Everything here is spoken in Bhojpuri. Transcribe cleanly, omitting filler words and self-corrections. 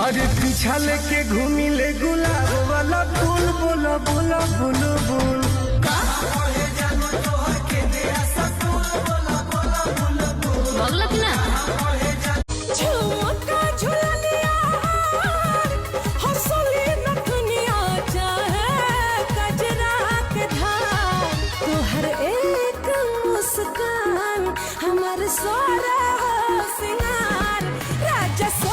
अरे पीछा लेके घूमी ले गुलाब वाला फूल बोला बोला बोलो बोल भगलक ना